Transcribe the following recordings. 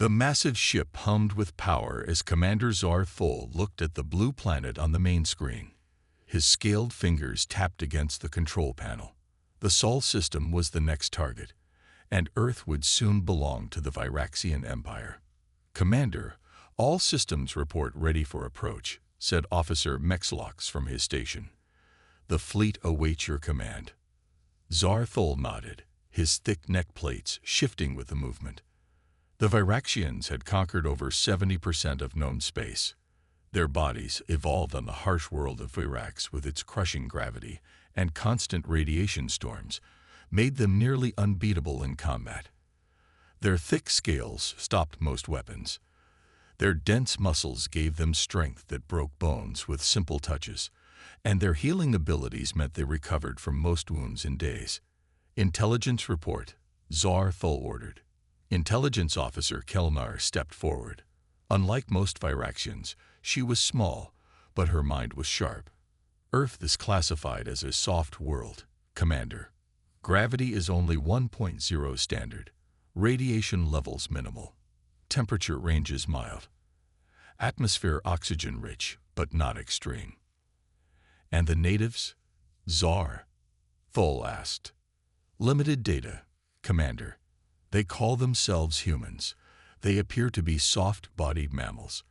The massive ship hummed with power as Commander Zar Thol looked at the blue planet on the main screen. His scaled fingers tapped against the control panel. The Sol system was the next target, and Earth would soon belong to the Viraxian Empire. "Commander, all systems report ready for approach," said Officer Mexlox from his station. "The fleet awaits your command." Zar Thol nodded, his thick neck plates shifting with the movement. The Viraxians had conquered over 70% of known space. Their bodies, evolved on the harsh world of Virax with its crushing gravity and constant radiation storms, made them nearly unbeatable in combat. Their thick scales stopped most weapons. Their dense muscles gave them strength that broke bones with simple touches, and their healing abilities meant they recovered from most wounds in days. "Intelligence report," Zar Thol ordered. Intelligence Officer Kelnar stepped forward. Unlike most Viraxians, she was small, but her mind was sharp. "Earth is classified as a soft world, Commander. Gravity is only 1.0 standard. Radiation levels minimal. Temperature ranges mild. Atmosphere oxygen-rich, but not extreme." "And the natives?" Zar Thol asked. "Limited data, Commander. They call themselves humans. They appear to be soft-bodied mammals.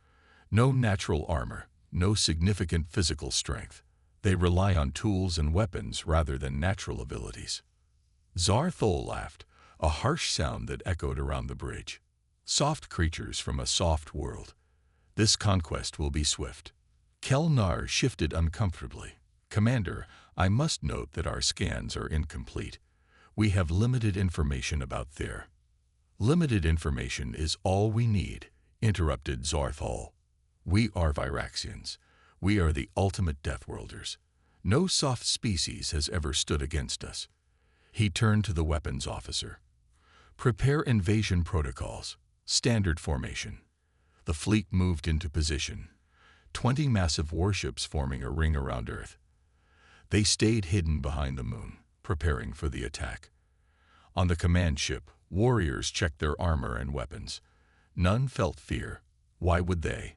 No natural armor, no significant physical strength. They rely on tools and weapons rather than natural abilities." Zar Thol laughed, a harsh sound that echoed around the bridge. "Soft creatures from a soft world. This conquest will be swift." Kelnar shifted uncomfortably. "Commander, I must note that our scans are incomplete. We have limited information about there." "Limited information is all we need," interrupted Zar Thol. "We are Viraxians. We are the ultimate Deathworlders. No soft species has ever stood against us." He turned to the weapons officer. "Prepare invasion protocols. Standard formation." The fleet moved into position, 20 massive warships forming a ring around Earth. They stayed hidden behind the moon, preparing for the attack. On the command ship, warriors checked their armor and weapons. None felt fear. Why would they?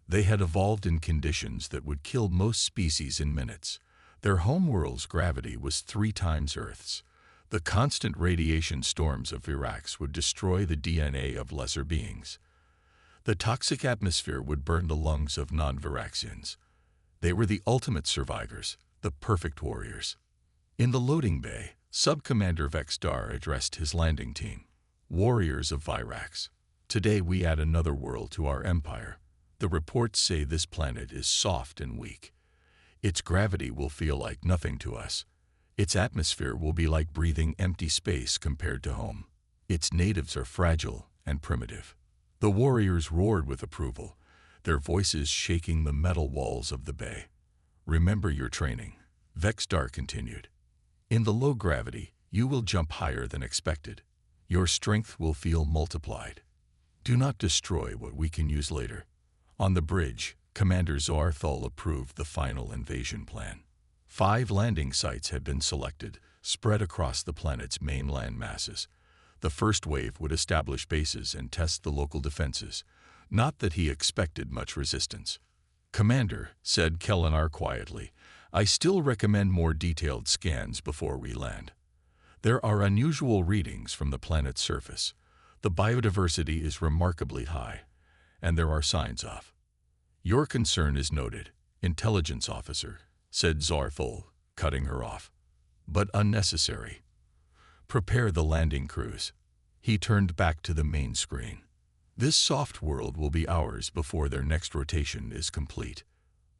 They had evolved in conditions that would kill most species in minutes. Their homeworld's gravity was 3 times Earth's. The constant radiation storms of Virax would destroy the DNA of lesser beings. The toxic atmosphere would burn the lungs of non-Viraxians. They were the ultimate survivors, the perfect warriors. In the loading bay, Sub-Commander Vexdar addressed his landing team. "Warriors of Virax, today we add another world to our empire. The reports say this planet is soft and weak. Its gravity will feel like nothing to us. Its atmosphere will be like breathing empty space compared to home. Its natives are fragile and primitive." The warriors roared with approval, their voices shaking the metal walls of the bay. "Remember your training," Vexdar continued. "In the low gravity, you will jump higher than expected. Your strength will feel multiplied. Do not destroy what we can use later." On the bridge, Commander Zar Thol approved the final invasion plan. 5 landing sites had been selected, spread across the planet's main land masses. The first wave would establish bases and test the local defenses. Not that he expected much resistance. "Commander," said Kelnar quietly, "I still recommend more detailed scans before we land. There are unusual readings from the planet's surface. The biodiversity is remarkably high, and there are signs of." "Your concern is noted, Intelligence Officer," said Zar Thol, cutting her off. "But unnecessary. Prepare the landing crews." He turned back to the main screen. "This soft world will be ours before their next rotation is complete."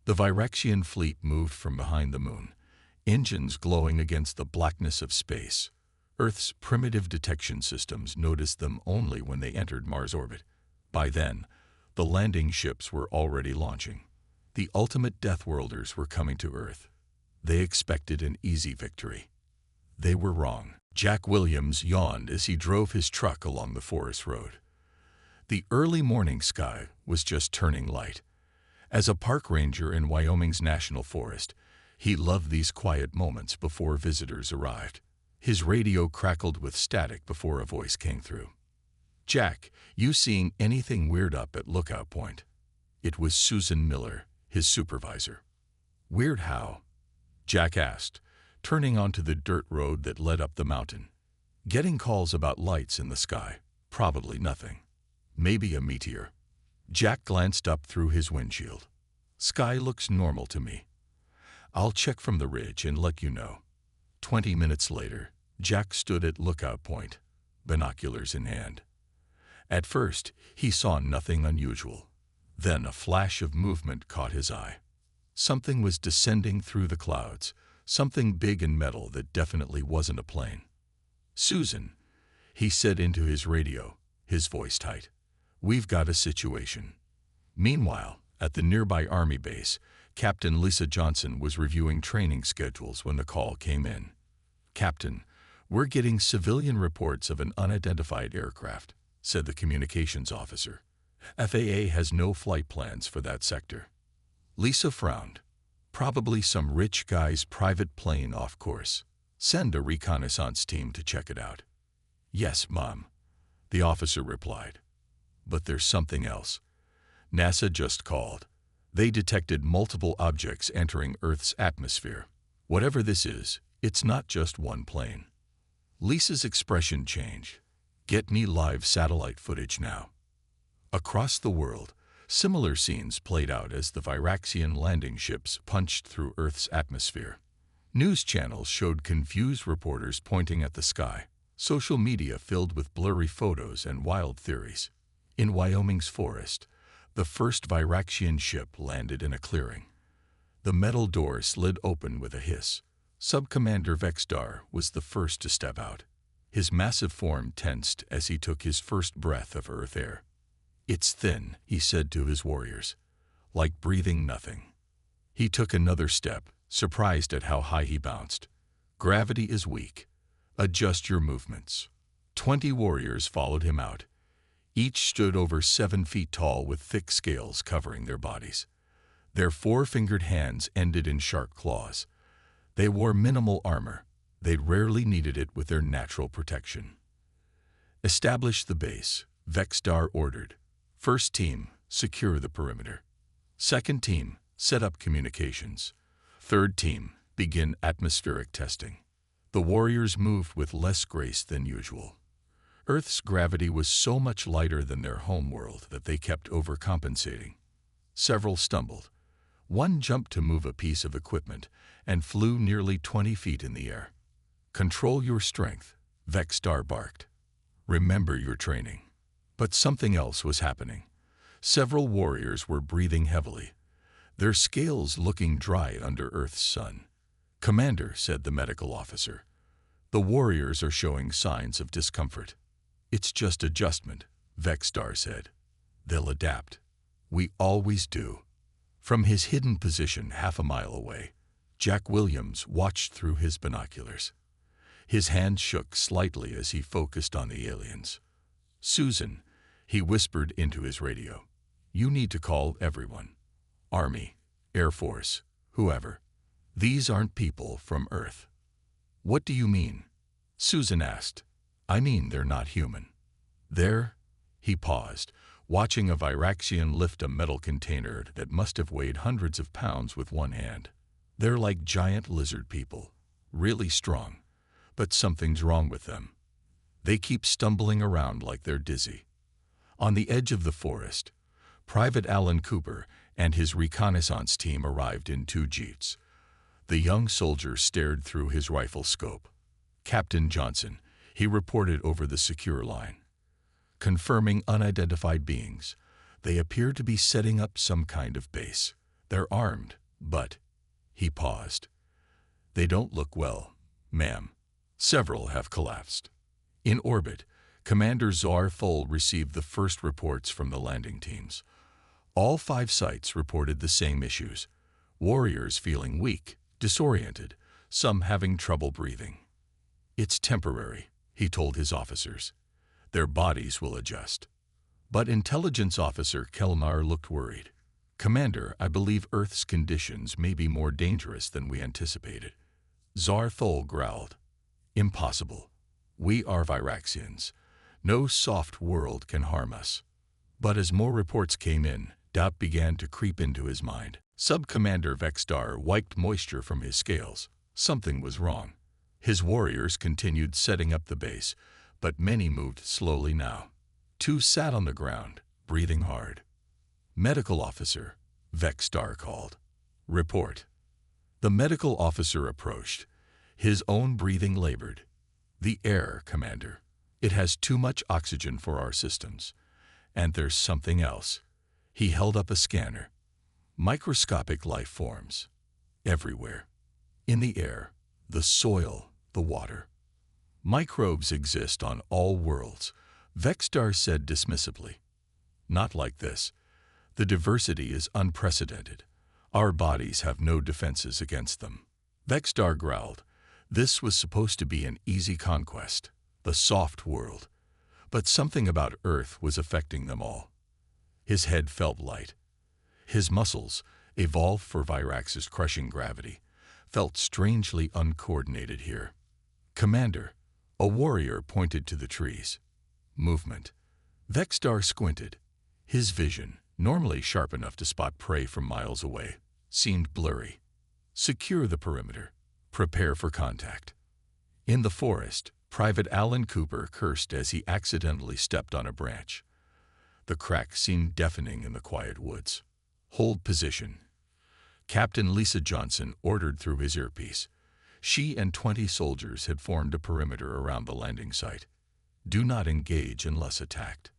The Viraxian fleet moved from behind the moon, engines glowing against the blackness of space. Earth's primitive detection systems noticed them only when they entered Mars orbit. By then, the landing ships were already launching. The ultimate Deathworlders were coming to Earth. They expected an easy victory. They were wrong. Jack Williams yawned as he drove his truck along the forest road. The early morning sky was just turning light. As a park ranger in Wyoming's National Forest, he loved these quiet moments before visitors arrived. His radio crackled with static before a voice came through. "Jack, you seeing anything weird up at Lookout Point?" It was Susan Miller, his supervisor. "Weird how?" Jack asked, turning onto the dirt road that led up the mountain. "Getting calls about lights in the sky. Probably nothing. Maybe a meteor." Jack glanced up through his windshield. "Sky looks normal to me. I'll check from the ridge and let you know." 20 minutes later, Jack stood at Lookout Point, binoculars in hand. At first, he saw nothing unusual. Then a flash of movement caught his eye. Something was descending through the clouds, something big and metal that definitely wasn't a plane. "Susan," he said into his radio, his voice tight. "We've got a situation." Meanwhile, at the nearby Army base, Captain Lisa Johnson was reviewing training schedules when the call came in. "Captain, we're getting civilian reports of an unidentified aircraft," said the communications officer. "FAA has no flight plans for that sector." Lisa frowned. "Probably some rich guy's private plane off course. Send a reconnaissance team to check it out." "Yes, Mom," the officer replied. "But there's something else. NASA just called. They detected multiple objects entering Earth's atmosphere. Whatever this is, it's not just one plane." Lisa's expression changed. "Get me live satellite footage now." Across the world, similar scenes played out as the Viraxian landing ships punched through Earth's atmosphere. News channels showed confused reporters pointing at the sky, social media filled with blurry photos and wild theories. In Wyoming's forest, the first Viraxian ship landed in a clearing. The metal door slid open with a hiss. Sub-Commander Vexstar was the first to step out. His massive form tensed as he took his first breath of Earth air. "It's thin," he said to his warriors, "like breathing nothing." He took another step, surprised at how high he bounced. "Gravity is weak. Adjust your movements." 20 warriors followed him out. Each stood over 7 feet tall with thick scales covering their bodies. Their 4-fingered hands ended in sharp claws. They wore minimal armor. They'd rarely needed it with their natural protection. "Establish the base," Vexstar ordered. "First team, secure the perimeter. Second team, set up communications. Third team, begin atmospheric testing." The warriors moved with less grace than usual. Earth's gravity was so much lighter than their homeworld that they kept overcompensating. Several stumbled. One jumped to move a piece of equipment and flew nearly 20 feet in the air. "Control your strength," Vexstar barked. "Remember your training." But something else was happening. Several warriors were breathing heavily, their scales looking dry under Earth's sun. "Commander," said the medical officer, "the warriors are showing signs of discomfort." "It's just adjustment," Vexstar said. "They'll adapt. We always do." From his hidden position half a mile away, Jack Williams watched through his binoculars. His hand shook slightly as he focused on the aliens. "Susan," he whispered into his radio, "you need to call everyone. Army, Air Force, whoever. These aren't people from Earth." "What do you mean?" Susan asked. "I mean they're not human. He paused, watching a Viraxian lift a metal container that must have weighed hundreds of pounds with one hand. "They're like giant lizard people, really strong, but something's wrong with them. They keep stumbling around like they're dizzy." On the edge of the forest, Private Alan Cooper and his reconnaissance team arrived in 2 jeeps. The young soldier stared through his rifle scope. "Captain Johnson," he reported over the secure line. "Confirming unidentified beings. They appear to be setting up some kind of base. They're armed, but—" He paused. "They don't look well, ma'am. Several have collapsed." In orbit, Commander Zar Thol received the first reports from the landing teams. All 5 sites reported the same issues. Warriors feeling weak, disoriented, some having trouble breathing. "It's temporary," he told his officers. "Their bodies will adjust." But Intelligence Officer Kelmar looked worried. "Commander, I believe Earth's conditions may be more dangerous than we anticipated." Zar Thol growled. "Impossible. We are Viraxians. No soft world can harm us. But as more reports came in, doubt began to creep into his mind. Sub-Commander Vexstar wiped moisture from his scales. Something was wrong. His warriors continued setting up the base, but many moved slowly now. 2 sat on the ground, breathing hard. "Medical officer," Vexstar called. "Report." The medical officer approached. His own breathing labored. "The air, Commander. It has too much oxygen for our systems. And there's something else." He held up a scanner. "Microscopic life forms. Everywhere. In the air, the soil, the water. Microbes exist on all worlds," Vexstar said dismissively. "Not like this. The diversity is unprecedented. Our bodies have no defenses against them." Vexstar growled. This was supposed to be an easy conquest, the soft world. But something about Earth was affecting them all. His head felt light. His muscles, evolved for Virax's crushing gravity, felt strangely uncoordinated here. "Commander," a warrior pointed to the trees. "Movement." Vexstar squinted. His vision, normally sharp enough to spot prey from miles away, seemed blurry. "Secure the perimeter. Prepare for contact." In the forest, Private Alan Cooper cursed as he accidentally stepped on a branch. The crack seemed deafening in the quiet woods. "Hold position." Captain Lisa Johnson ordered through his earpiece. She and 20 soldiers had formed a perimeter around the landing site. "Do not engage unless attacked."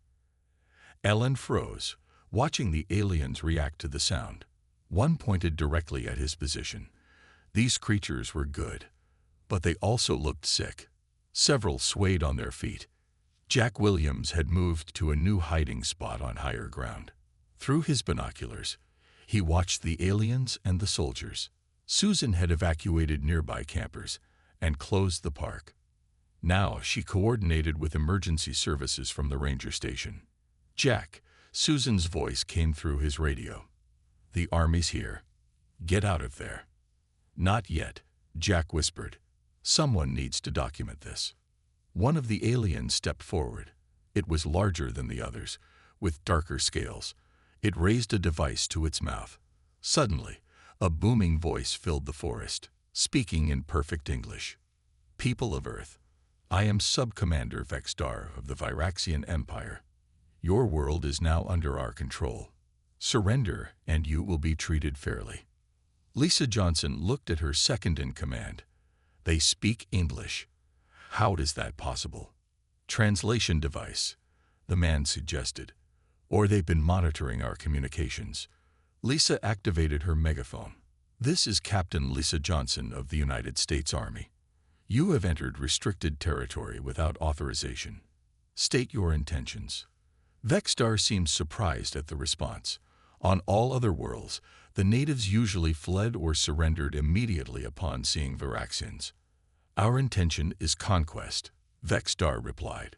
Ellen froze, watching the aliens react to the sound. One pointed directly at his position. These creatures were good, but they also looked sick. Several swayed on their feet. Jack Williams had moved to a new hiding spot on higher ground. Through his binoculars, he watched the aliens and the soldiers. Susan had evacuated nearby campers and closed the park. Now she coordinated with emergency services from the ranger station. "Jack," Susan's voice came through his radio. "The army's here. Get out of there." "Not yet," Jack whispered. "Someone needs to document this." One of the aliens stepped forward. It was larger than the others, with darker scales. It raised a device to its mouth. Suddenly, a booming voice filled the forest, speaking in perfect English. "People of Earth, I am Sub-Commander Vexstar of the Viraxian Empire. Your world is now under our control. Surrender, and you will be treated fairly." Lisa Johnson looked at her second-in-command. "They speak English. How is that possible?" "Translation device," the man suggested. "Or they've been monitoring our communications." Lisa activated her megaphone. "This is Captain Lisa Johnson of the United States Army. You have entered restricted territory without authorization. State your intentions." Vexstar seemed surprised at the response. On all other worlds, the natives usually fled or surrendered immediately upon seeing Viraxians. "Our intention is conquest," Vexstar replied.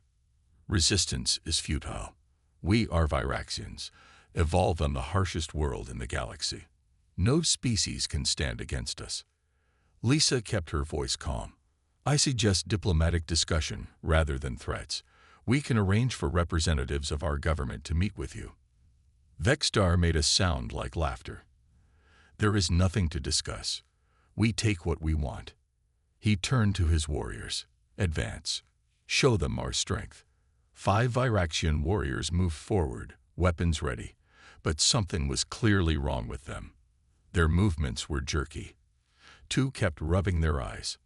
"Resistance is futile. We are Viraxians, evolved on the harshest world in the galaxy. No species can stand against us." Lisa kept her voice calm. "I suggest diplomatic discussion rather than threats. We can arrange for representatives of our government to meet with you." Vexstar made a sound like laughter. "There is nothing to discuss. We take what we want." He turned to his warriors. "Advance. Show them our strength." 5 Viraxian warriors moved forward, weapons ready, but something was clearly wrong with them. Their movements were jerky. 2 kept rubbing their eyes.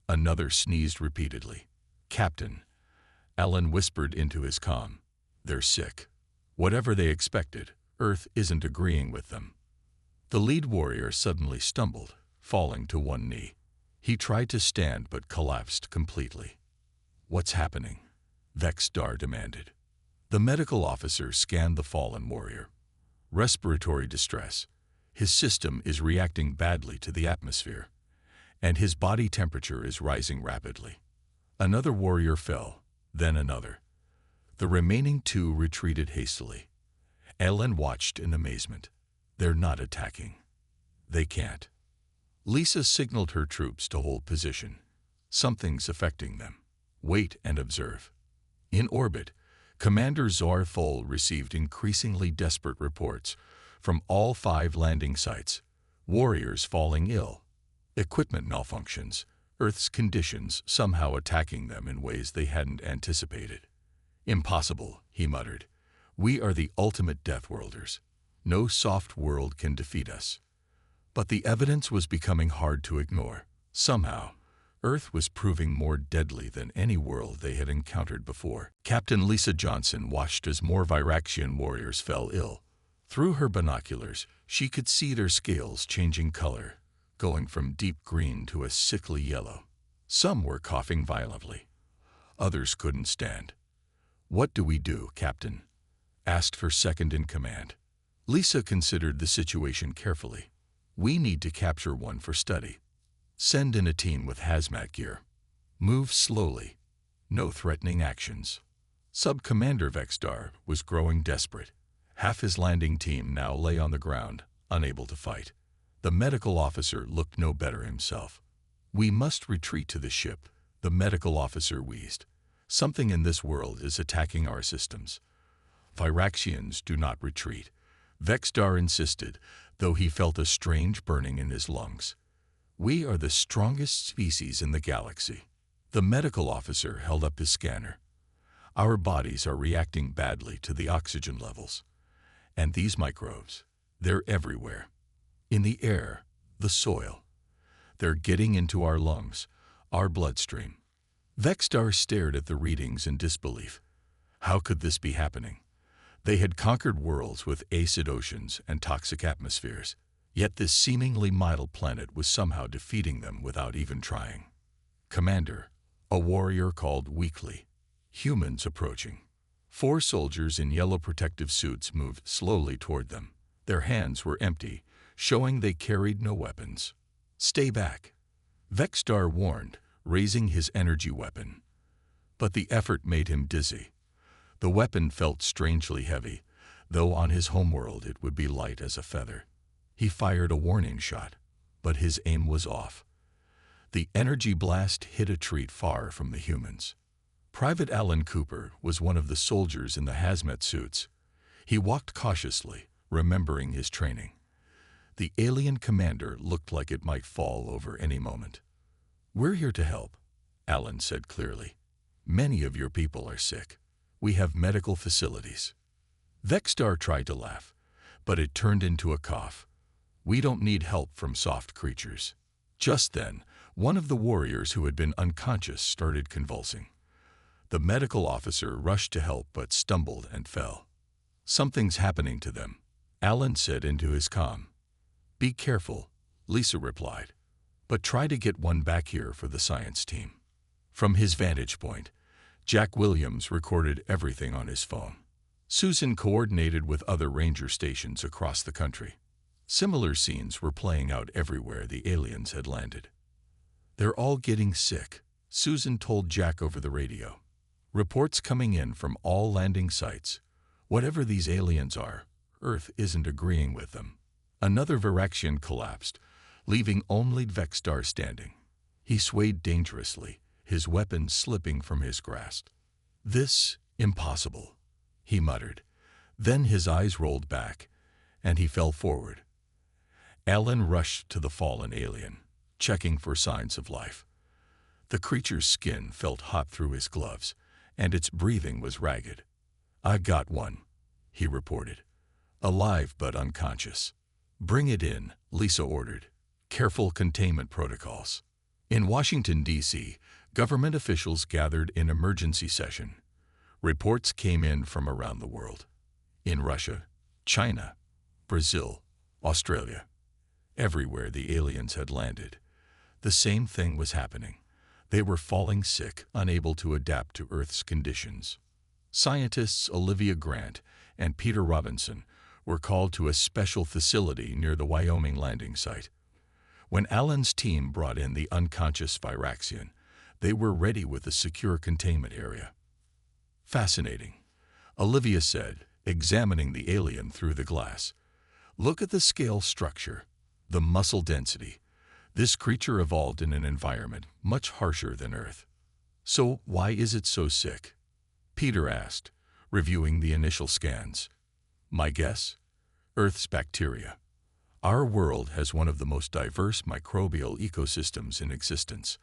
Another sneezed repeatedly. "Captain," Alan whispered into his comm, "they're sick. Whatever they expected, Earth isn't agreeing with them." The lead warrior suddenly stumbled, falling to one knee. He tried to stand but collapsed completely. "What's happening?" Vexstar demanded. The medical officer scanned the fallen warrior. "Respiratory distress. His system is reacting badly to the atmosphere, and his body temperature is rising rapidly." Another warrior fell, then another. The remaining 2 retreated hastily. Ellen watched in amazement. "They're not attacking. They can't." Lisa signaled her troops to hold position. "Something's affecting them. Wait and observe." In orbit, Commander Zor Thol received increasingly desperate reports from all 5 landing sites. Warriors falling ill, equipment malfunctions, Earth's conditions somehow attacking them in ways they hadn't anticipated. "Impossible," he muttered. "We are the ultimate Deathworlders. No soft world can defeat us." But the evidence was becoming hard to ignore. Somehow, Earth was proving more deadly than any world they had encountered before. Captain Lisa Johnson watched as more Viraxian warriors fell ill. Through her binoculars, she could see their scales changing color, going from deep green to a sickly yellow. Some were coughing violently. Others couldn't stand. "What do we do, Captain?" asked her second-in-command. Lisa considered the situation carefully. "We need to capture one for study. Send in a team with hazmat gear. Move slowly. No threatening actions." Sub-Commander Vexstar was growing desperate. Half his landing team now lay on the ground, unable to fight. The medical officer looked no better himself. "We must retreat to the ship," the medical officer wheezed. "Something in this world is attacking our systems." "Viraxians do not retreat," Vexstar insisted, though he felt a strange burning in his lungs. "We are the strongest species in the galaxy." The medical officer held up his scanner. "Our bodies are reacting badly to the oxygen levels. And these microbes, they're everywhere. In the air, the soil. They're getting into our lungs, our bloodstream." Vexstar stared at the readings in disbelief. How could this be happening? They had conquered worlds with acid oceans and toxic atmospheres, yet this seemingly mild planet was somehow defeating them without even trying. "Commander," a warrior called weakly. "Humans approaching." 4 soldiers in yellow protective suits moved slowly toward them. Their hands were empty, showing they carried no weapons. "Stay back," Vexstar warned, raising his energy weapon. But the effort made him dizzy. The weapon felt strangely heavy, though on his homeworld it would be light as a feather. He fired a warning shot, but his aim was off. The energy blast hit a tree far from the humans. Private Alan Cooper was one of the soldiers in the hazmat suits. He walked cautiously, remembering his training. The alien commander looked like it might fall over any moment. "We're here to help," Alan said clearly. "Many of your people are sick. We have medical facilities." Vexstar tried to laugh, but it turned into a cough. "We don't need help from soft creatures." Just then, one of the warriors who had been unconscious started convulsing. The medical officer rushed to help but stumbled and fell. "Something's happening to them," Alan said into his comm. "Be careful," Lisa replied, "but try to get one back here for the science team." From his vantage point, Jack Williams recorded everything on his phone. Susan coordinated with other ranger stations across the country. Similar scenes were playing out everywhere the aliens had landed. "They're all getting sick," Susan told Jack over the radio. "Reports coming in from all landing sites. Whatever these aliens are, Earth isn't agreeing with them." Another Viraxian collapsed, leaving only Vexstar standing. He swayed dangerously, his weapon slipping from his grasp. "This, impossible," he muttered. Then his eyes rolled back, and he fell forward. Alan rushed to the fallen alien, checking for signs of life. The creature's skin felt hot through his gloves, and its breathing was ragged. "I got one," he reported. "Alive but unconscious." "Bring it in," Lisa ordered. "Careful containment protocols." In Washington, D.C., government officials gathered in emergency session. Reports came in from around the world. In Russia, China, Brazil, Australia. Everywhere the aliens had landed, the same thing was happening. They were falling sick, unable to adapt to Earth's conditions. Scientists Olivia Grant and Peter Robinson were called to a special facility near the Wyoming landing site. When Alan's team brought in the unconscious Viraxian, they were ready with a secure containment area. "Fascinating," Olivia said, examining the alien through the glass. "Look at the scale structure, the muscle density. This creature evolved in an environment much harsher than Earth. So why is it so sick?" Peter asked, reviewing the initial scans. My guess? Earth's bacteria. Our world has one of the most diverse microbial ecosystems in existence.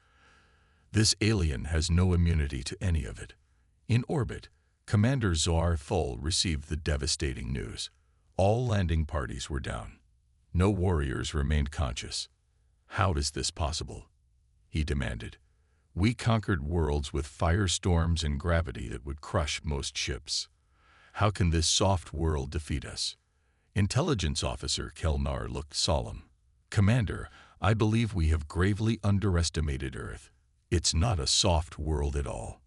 This alien has no immunity to any of it. In orbit, Commander Zar Thul received the devastating news. All landing parties were down. No warriors remained conscious. How is this possible? He demanded. We conquered worlds with firestorms and gravity that would crush most ships. How can this soft world defeat us? Intelligence Officer Kelnar looked solemn. Commander, I believe we have gravely underestimated Earth. It's not a soft world at all.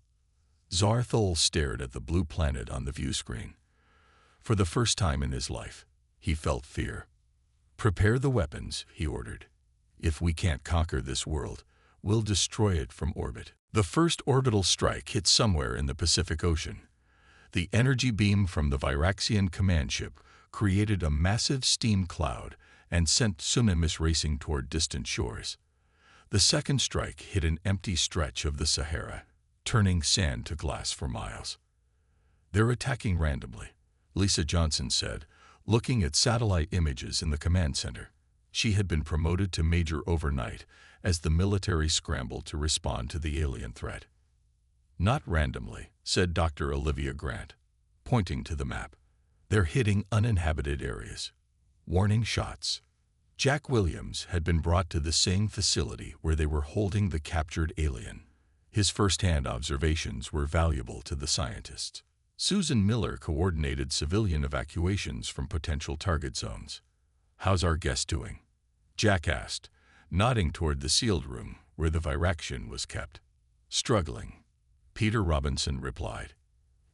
Zar Thul stared at the blue planet on the view screen. For the first time in his life, he felt fear. Prepare the weapons, he ordered. If we can't conquer this world, we'll destroy it from orbit. The first orbital strike hit somewhere in the Pacific Ocean. The energy beam from the Viraxian command ship created a massive steam cloud and sent tsunamis racing toward distant shores. The second strike hit an empty stretch of the Sahara, turning sand to glass for miles. They're attacking randomly, Lisa Johnson said, looking at satellite images in the command center. She had been promoted to major overnight as the military scrambled to respond to the alien threat. Not randomly, said Dr. Olivia Grant, pointing to the map. They're hitting uninhabited areas. Warning shots. Jack Williams had been brought to the same facility where they were holding the captured alien. His first-hand observations were valuable to the scientists. Susan Miller coordinated civilian evacuations from potential target zones. How's our guest doing? Jack asked, nodding toward the sealed room where the Viraxian was kept. Struggling, Peter Robinson replied.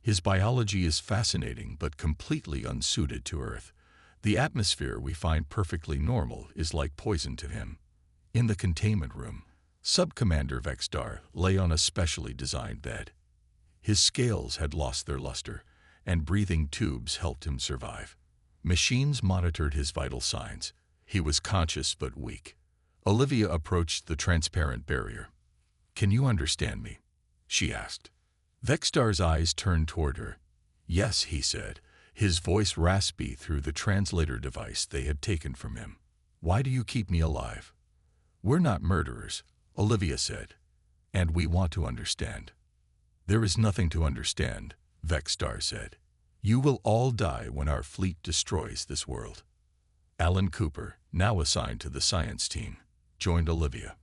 His biology is fascinating but completely unsuited to Earth. The atmosphere we find perfectly normal is like poison to him. In the containment room, Sub-Commander Vextar lay on a specially designed bed. His scales had lost their luster, and breathing tubes helped him survive. Machines monitored his vital signs. He was conscious but weak. Olivia approached the transparent barrier. Can you understand me? She asked. Vextar's eyes turned toward her. Yes, he said, his voice raspy through the translator device they had taken from him. Why do you keep me alive? We're not murderers, Olivia said, and we want to understand. There is nothing to understand, Vextar said. You will all die when our fleet destroys this world. Alan Cooper, now assigned to the science team, joined Olivia.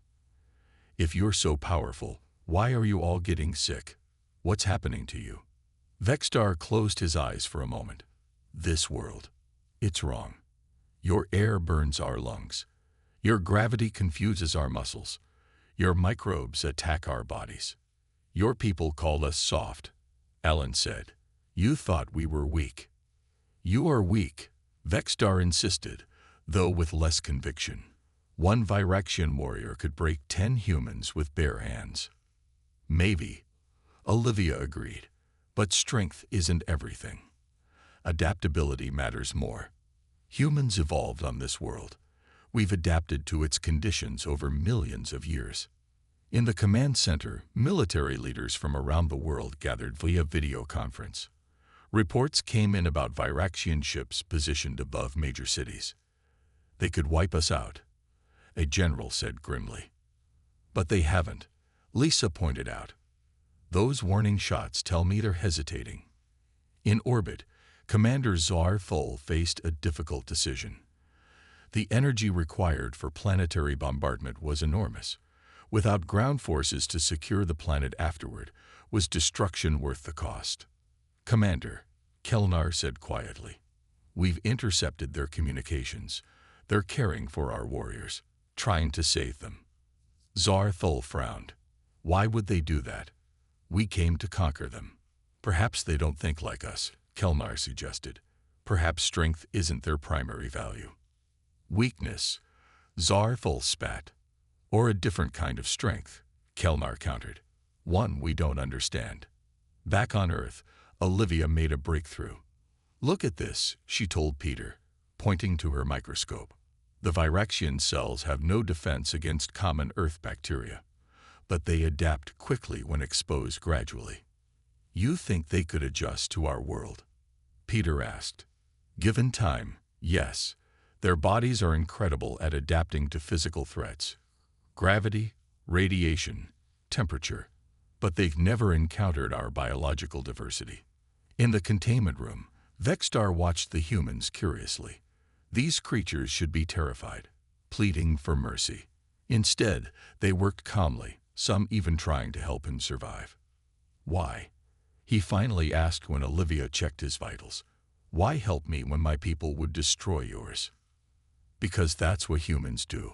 If you're so powerful, why are you all getting sick? What's happening to you? Vextar closed his eyes for a moment. This world. It's wrong. Your air burns our lungs. Your gravity confuses our muscles. Your microbes attack our bodies. Your people call us soft, Alan said. You thought we were weak. You are weak, Vextar insisted, though with less conviction. One Viraxian warrior could break 10 humans with bare hands. Maybe, Olivia agreed, but strength isn't everything. Adaptability matters more. Humans evolved on this world. We've adapted to its conditions over millions of years. In the command center, military leaders from around the world gathered via video conference. Reports came in about Viraxian ships positioned above major cities. They could wipe us out, a general said grimly. But they haven't, Lisa pointed out. Those warning shots tell me they're hesitating. In orbit, Commander Zar Thul faced a difficult decision. The energy required for planetary bombardment was enormous. Without ground forces to secure the planet afterward, was destruction worth the cost? Commander, Kelnar said quietly, we've intercepted their communications. They're caring for our warriors, trying to save them. Zar Thul frowned. Why would they do that? We came to conquer them. Perhaps they don't think like us, Kelnar suggested. Perhaps strength isn't their primary value. Weakness, Zar Thul spat. Or a different kind of strength, Kelnar countered. One we don't understand. Back on Earth, Olivia made a breakthrough. Look at this, she told Peter, pointing to her microscope. The Viraxian cells have no defense against common Earth bacteria, but they adapt quickly when exposed gradually. You think they could adjust to our world? Peter asked. Given time, yes. Their bodies are incredible at adapting to physical threats. Gravity, radiation, temperature. But they've never encountered our biological diversity. In the containment room, Vexstar watched the humans curiously. These creatures should be terrified, pleading for mercy. Instead, they worked calmly, some even trying to help him survive. Why? He finally asked when Olivia checked his vitals. Why help me when my people would destroy yours? Because that's what humans do,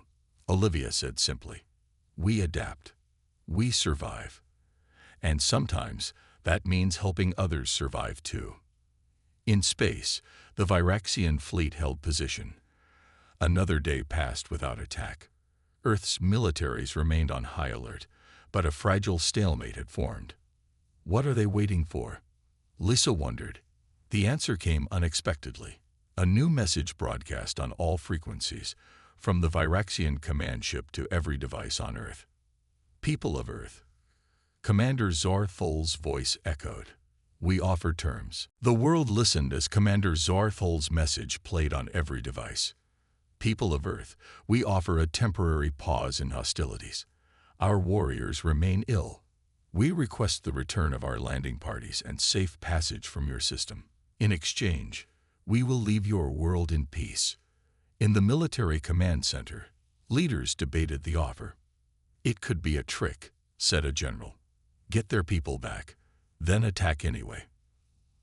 Olivia said simply. We adapt. We survive. And sometimes that means helping others survive too. In space, the Viraxian fleet held position. Another day passed without attack. Earth's militaries remained on high alert, but a fragile stalemate had formed. What are they waiting for? Lisa wondered. The answer came unexpectedly. A new message broadcast on all frequencies, from the Viraxian command ship to every device on Earth. People of Earth. Commander Zarthol's voice echoed. We offer terms. The world listened as Commander Zarthol's message played on every device. People of Earth, we offer a temporary pause in hostilities. Our warriors remain ill. We request the return of our landing parties and safe passage from your system. In exchange, we will leave your world in peace. In the military command center, leaders debated the offer. It could be a trick, said a general. Get their people back, then attack anyway.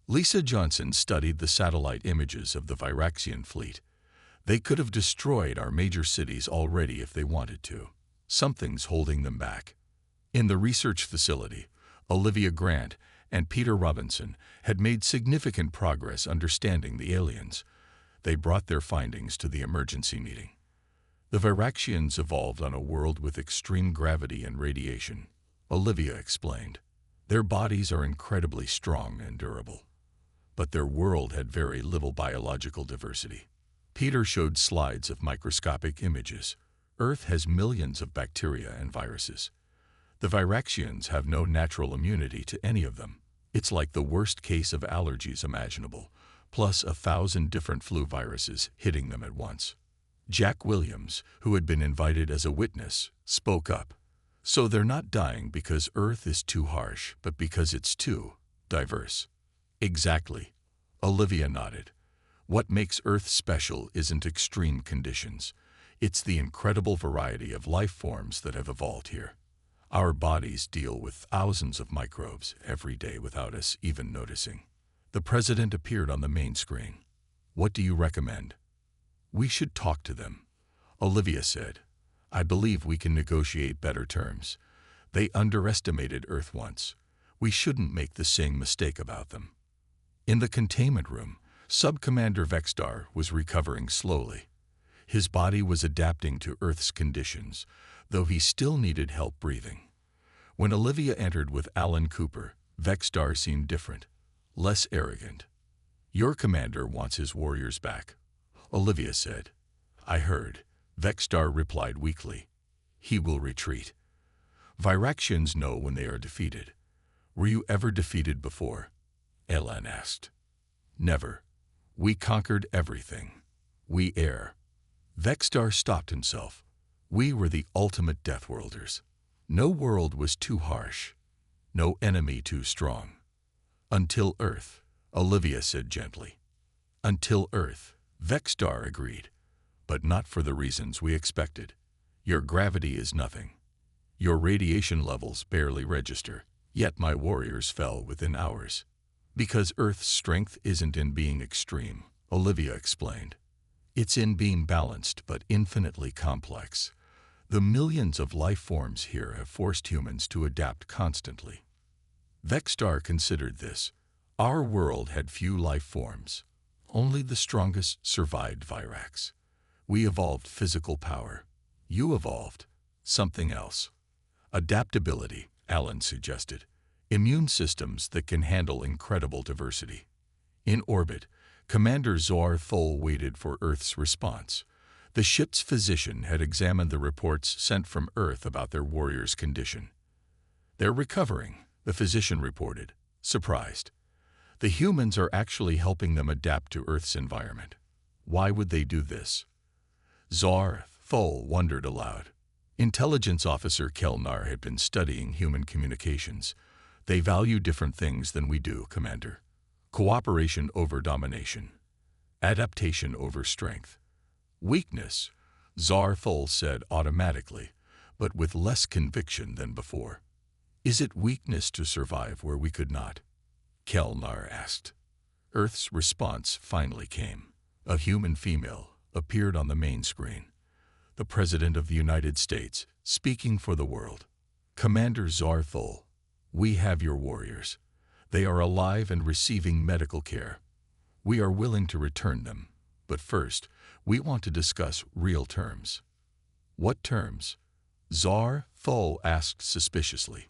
Lisa Johnson studied the satellite images of the Viraxian fleet. They could have destroyed our major cities already if they wanted to. Something's holding them back. In the research facility, Olivia Grant and Peter Robinson had made significant progress understanding the aliens. They brought their findings to the emergency meeting. The Viraxians evolved on a world with extreme gravity and radiation, Olivia explained. Their bodies are incredibly strong and durable. But their world had very little biological diversity. Peter showed slides of microscopic images. Earth has millions of bacteria and viruses. The Viraxians have no natural immunity to any of them. It's like the worst case of allergies imaginable, plus 1,000 different flu viruses hitting them at once. Jack Williams, who had been invited as a witness, spoke up. So they're not dying because Earth is too harsh, but because it's too diverse. Exactly. Olivia nodded. What makes Earth special isn't extreme conditions. It's the incredible variety of life forms that have evolved here. Our bodies deal with thousands of microbes every day without us even noticing. The president appeared on the main screen. What do you recommend? We should talk to them, Olivia said. I believe we can negotiate better terms. They underestimated Earth once. We shouldn't make the same mistake about them. In the containment room, Sub-Commander Vexstar was recovering slowly. His body was adapting to Earth's conditions, though he still needed help breathing. When Olivia entered with Alan Cooper, Vexstar seemed different, less arrogant. Your commander wants his warriors back, Olivia said. I heard, Vexstar replied weakly. He will retreat. Viraxians know when they are defeated. Were you ever defeated before? Elan asked. Never. We conquered everything. We err. Vexstar stopped himself. We were the ultimate Deathworlders. No world was too harsh. No enemy too strong. Until Earth, Olivia said gently. Until Earth, Vexstar agreed. But not for the reasons we expected. Your gravity is nothing. Your radiation levels barely register, yet my warriors fell within hours. Because Earth's strength isn't in being extreme, Olivia explained. It's in being balanced but infinitely complex. The millions of life forms here have forced humans to adapt constantly. Vexstar considered this. Our world had few life forms. Only the strongest survived Virax. We evolved physical power. You evolved something else. Adaptability, Alan suggested. Immune systems that can handle incredible diversity. In orbit, Commander Zor Thol waited for Earth's response. The ship's physician had examined the reports sent from Earth about their warriors' condition. They're recovering, the physician reported. surprised. The humans are actually helping them adapt to Earth's environment. Why would they do this? Zar Thol wondered aloud. Intelligence officer Kelnar had been studying human communications. They value different things than we do, Commander. Cooperation over domination. Adaptation over strength. Weakness, Zar Thol said automatically, but with less conviction than before. Is it weakness to survive where we could not? Kelnar asked. Earth's response finally came. A human female appeared on the main screen. The President of the United States, speaking for the world. Commander Zar Thol, we have your warriors. They are alive and receiving medical care. We are willing to return them, but first, we want to discuss real terms. What terms? Zar Thol asked suspiciously.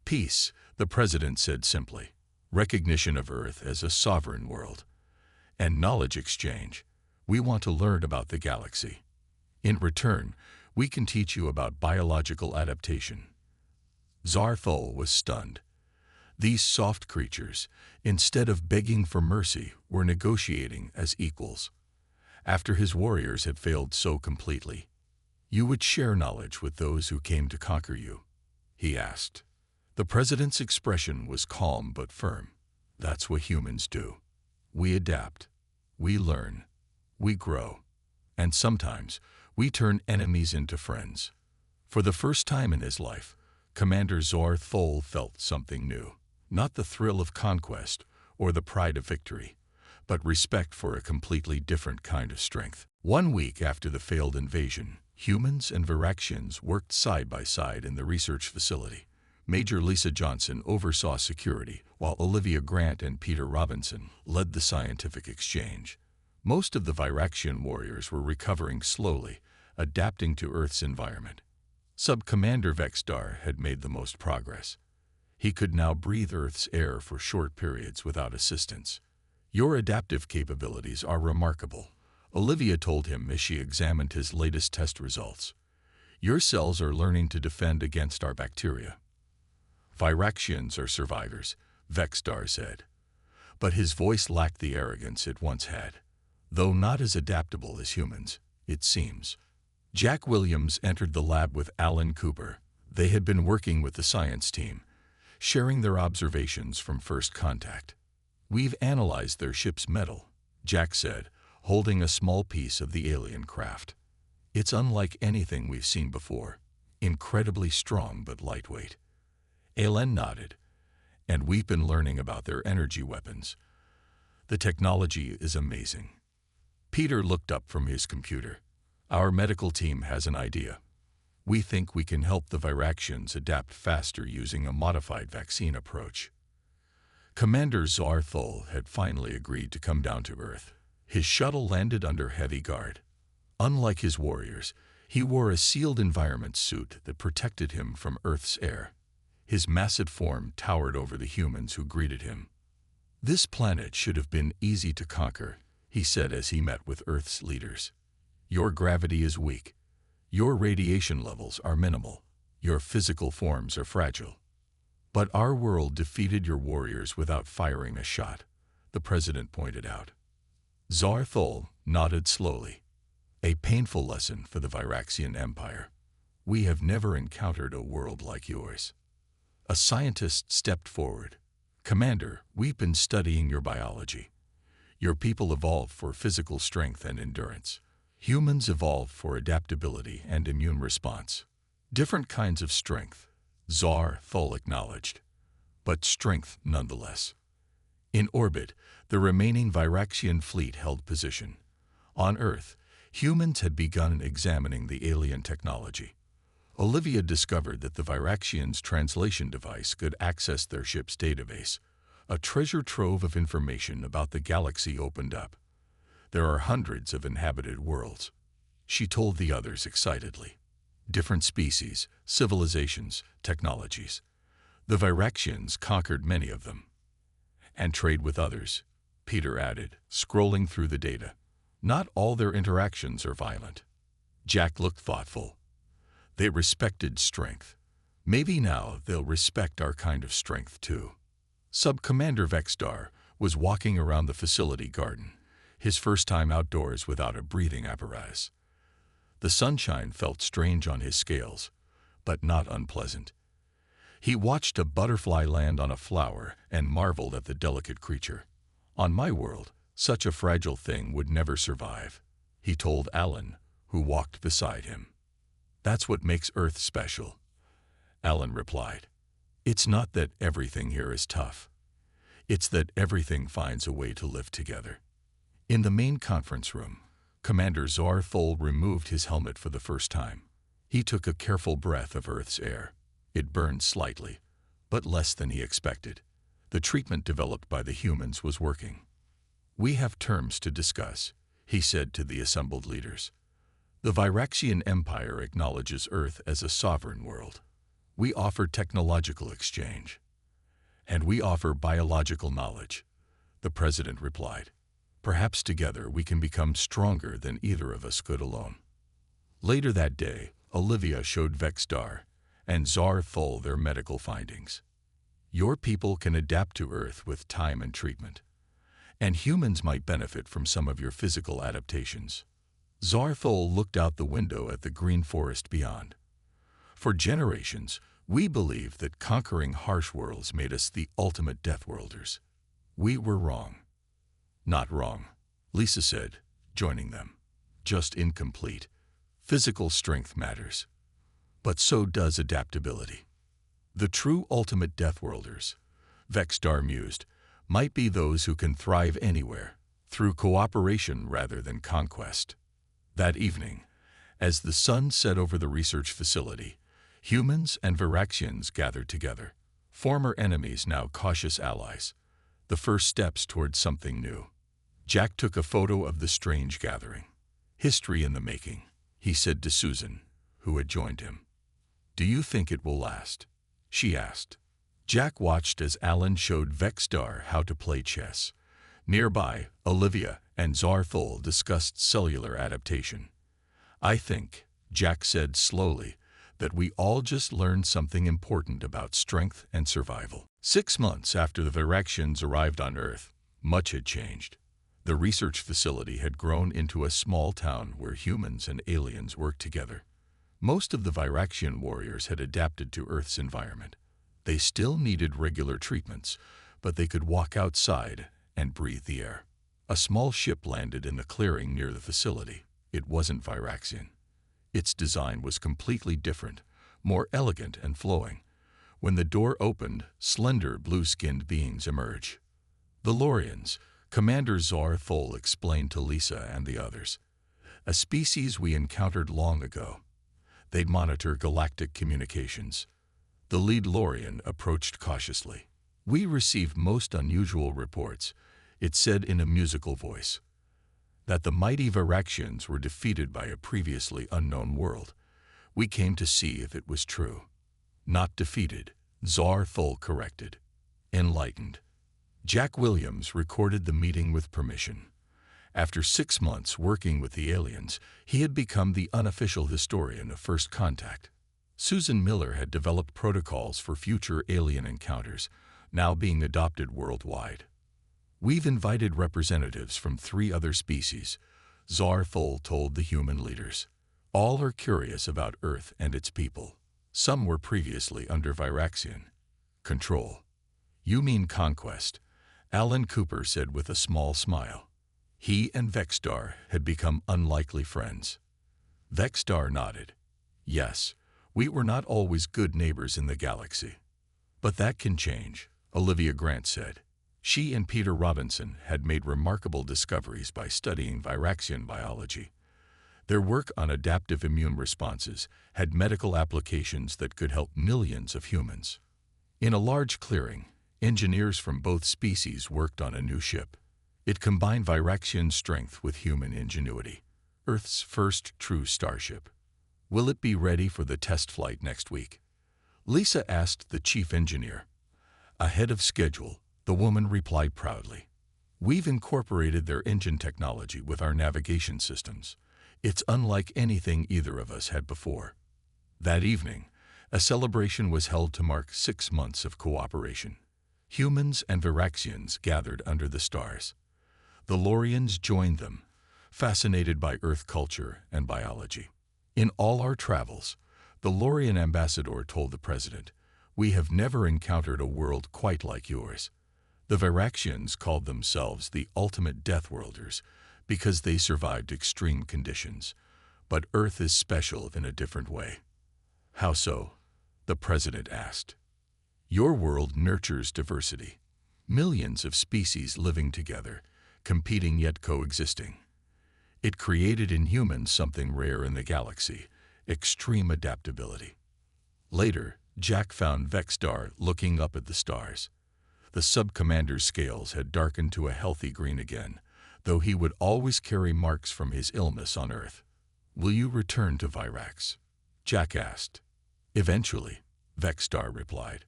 Peace, the President said simply. Recognition of Earth as a sovereign world. And knowledge exchange. We want to learn about the galaxy. In return, we can teach you about biological adaptation. Zar Thol was stunned. These soft creatures, instead of begging for mercy, were negotiating as equals. After his warriors had failed so completely, you would share knowledge with those who came to conquer you, he asked. The President's expression was calm but firm. That's what humans do. We adapt. We learn. We grow. And sometimes, we turn enemies into friends. For the first time in his life, Commander Zar Thol felt something new. Not the thrill of conquest or the pride of victory, but respect for a completely different kind of strength. 1 week after the failed invasion, humans and Viraxians worked side by side in the research facility. Major Lisa Johnson oversaw security, while Olivia Grant and Peter Robinson led the scientific exchange. Most of the Viraxian warriors were recovering slowly, adapting to Earth's environment. Sub-Commander Vexdar had made the most progress. He could now breathe Earth's air for short periods without assistance. Your adaptive capabilities are remarkable, Olivia told him as she examined his latest test results. Your cells are learning to defend against our bacteria. Viraxians are survivors, Vexdar said. But his voice lacked the arrogance it once had. Though not as adaptable as humans, it seems. Jack Williams entered the lab with Alan Cooper. They had been working with the science team, sharing their observations from first contact. We've analyzed their ship's metal, Jack said, holding a small piece of the alien craft. It's unlike anything we've seen before. Incredibly strong but lightweight. Alan nodded. And we've been learning about their energy weapons. The technology is amazing. Peter looked up from his computer. Our medical team has an idea. We think we can help the Viraxians adapt faster using a modified vaccine approach. Commander Zar Thol had finally agreed to come down to Earth. His shuttle landed under heavy guard. Unlike his warriors, he wore a sealed environment suit that protected him from Earth's air. His massive form towered over the humans who greeted him. This planet should have been easy to conquer, he said as he met with Earth's leaders. Your gravity is weak. Your radiation levels are minimal. Your physical forms are fragile. But our world defeated your warriors without firing a shot, the President pointed out. Zar Thol nodded slowly. A painful lesson for the Viraxian Empire. We have never encountered a world like yours. A scientist stepped forward. Commander, we've been studying your biology. Your people evolved for physical strength and endurance. Humans evolved for adaptability and immune response. Different kinds of strength, Zar Thol acknowledged, but strength nonetheless. In orbit, the remaining Viraxian fleet held position. On Earth, humans had begun examining the alien technology. Olivia discovered that the Viraxians' translation device could access their ship's database. A treasure trove of information about the galaxy opened up. There are hundreds of inhabited worlds, she told the others excitedly. Different species, civilizations, technologies. The Viraxians conquered many of them. And trade with others, Peter added, scrolling through the data. Not all their interactions are violent. Jack looked thoughtful. They respected strength. Maybe now they'll respect our kind of strength too. Sub-Commander Vexstar was walking around the facility garden, his first time outdoors without a breathing apparatus. The sunshine felt strange on his scales, but not unpleasant. He watched a butterfly land on a flower and marveled at the delicate creature. On my world, such a fragile thing would never survive, he told Alan, who walked beside him. That's what makes Earth special, Alan replied. It's not that everything here is tough. It's that everything finds a way to live together. In the main conference room, Commander Zar Thol removed his helmet for the first time. He took a careful breath of Earth's air. It burned slightly, but less than he expected. The treatment developed by the humans was working. We have terms to discuss, he said to the assembled leaders. The Viraxian Empire acknowledges Earth as a sovereign world. We offer technological exchange. And we offer biological knowledge, the president replied. Perhaps together we can become stronger than either of us could alone. Later that day, Olivia showed Vexstar and Zar Thol their medical findings. Your people can adapt to Earth with time and treatment, and humans might benefit from some of your physical adaptations. Zar Thol looked out the window at the green forest beyond. For generations, we believed that conquering harsh worlds made us the ultimate Deathworlders. We were wrong. Not wrong, Lisa said, joining them. Just incomplete. Physical strength matters. But so does adaptability. The true ultimate Deathworlders, Vexstar mused, might be those who can thrive anywhere, through cooperation rather than conquest. That evening, as the sun set over the research facility, humans and Viraxians gathered together, former enemies now cautious allies, the first steps towards something new. Jack took a photo of the strange gathering. History in the making, he said to Susan, who had joined him. Do you think it will last? She asked. Jack watched as Alan showed Vexstar how to play chess. Nearby, Olivia and Zar Thol discussed cellular adaptation. I think, Jack said slowly, that we all just learned something important about strength and survival. 6 months after the Viraxians arrived on Earth, much had changed. The research facility had grown into a small town where humans and aliens worked together. Most of the Viraxian warriors had adapted to Earth's environment. They still needed regular treatments, but they could walk outside and breathe the air. A small ship landed in the clearing near the facility. It wasn't Viraxian. Its design was completely different, more elegant and flowing. When the door opened, slender blue-skinned beings emerged. The Lorians, Commander Zar Thol explained to Lisa and the others. A species we encountered long ago. They'd monitor galactic communications. The lead Lorian approached cautiously. We received most unusual reports, it said in a musical voice. That the mighty Viraxians were defeated by a previously unknown world. We came to see if it was true. Not defeated, Zar Thol corrected. Enlightened. Jack Williams recorded the meeting with permission. After 6 months working with the aliens, he had become the unofficial historian of First Contact. Susan Miller had developed protocols for future alien encounters, now being adopted worldwide. We've invited representatives from 3 other species, Zar Thol told the human leaders. All are curious about Earth and its people. Some were previously under Viraxian control. You mean conquest, Alan Cooper said with a small smile. He and Vexstar had become unlikely friends. Vexstar nodded. Yes, we were not always good neighbors in the galaxy. But that can change, Olivia Grant said. She and Peter Robinson had made remarkable discoveries by studying Viraxian biology. Their work on adaptive immune responses had medical applications that could help millions of humans. In a large clearing, engineers from both species worked on a new ship. It combined Viraxian strength with human ingenuity. Earth's first true starship. Will it be ready for the test flight next week? Lisa asked the chief engineer. Ahead of schedule, the woman replied proudly. We've incorporated their engine technology with our navigation systems. It's unlike anything either of us had before. That evening, a celebration was held to mark 6 months of cooperation. Humans and Viraxians gathered under the stars. The Lorians joined them, fascinated by Earth culture and biology. In all our travels, the Lorian ambassador told the president, "We have never encountered a world quite like yours." The Viraxians called themselves the ultimate Deathworlders because they survived extreme conditions. But Earth is special in a different way. How so? The president asked. Your world nurtures diversity. Millions of species living together, competing yet coexisting. It created in humans something rare in the galaxy, extreme adaptability. Later, Jack found Vexstar looking up at the stars. The sub-commander's scales had darkened to a healthy green again, though he would always carry marks from his illness on Earth. "Will you return to Virax?" Jack asked. "Eventually," Vexstar replied.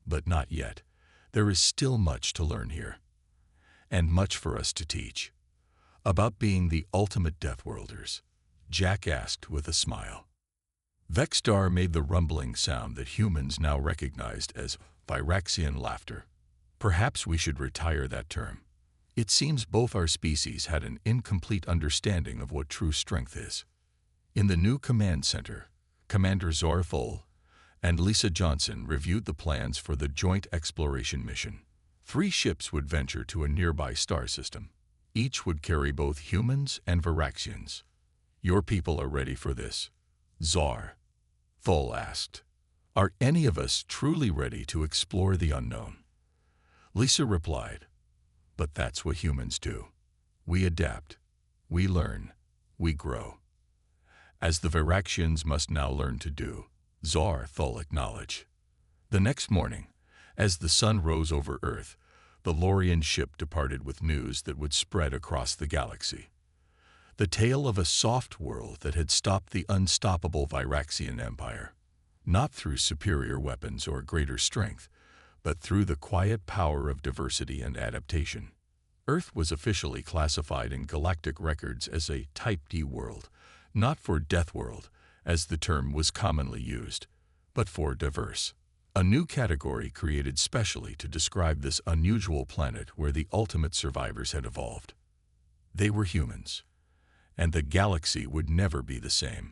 "But not yet. There is still much to learn here. And much for us to teach." "About being the ultimate Deathworlders?" Jack asked with a smile. Vexstar made the rumbling sound that humans now recognized as Viraxian laughter. "Perhaps we should retire that term. It seems both our species had an incomplete understanding of what true strength is." In the new command center, Commander Zora Thol and Lisa Johnson reviewed the plans for the joint exploration mission. 3 ships would venture to a nearby star system. Each would carry both humans and Viraxians. "Your people are ready for this?" Zora Thol asked. "Are any of us truly ready to explore the unknown?" Lisa replied, "But that's what humans do. We adapt, we learn, we grow. As the Viraxians must now learn to do," Zora Thol acknowledged. The next morning, as the sun rose over Earth, the Lorian ship departed with news that would spread across the galaxy. The tale of a soft world that had stopped the unstoppable Viraxian Empire, not through superior weapons or greater strength, but through the quiet power of diversity and adaptation. Earth was officially classified in galactic records as a Type D world, not for Death World, as the term was commonly used, but for diverse. A new category created specially to describe this unusual planet where the ultimate survivors had evolved. They were humans, and the galaxy would never be the same.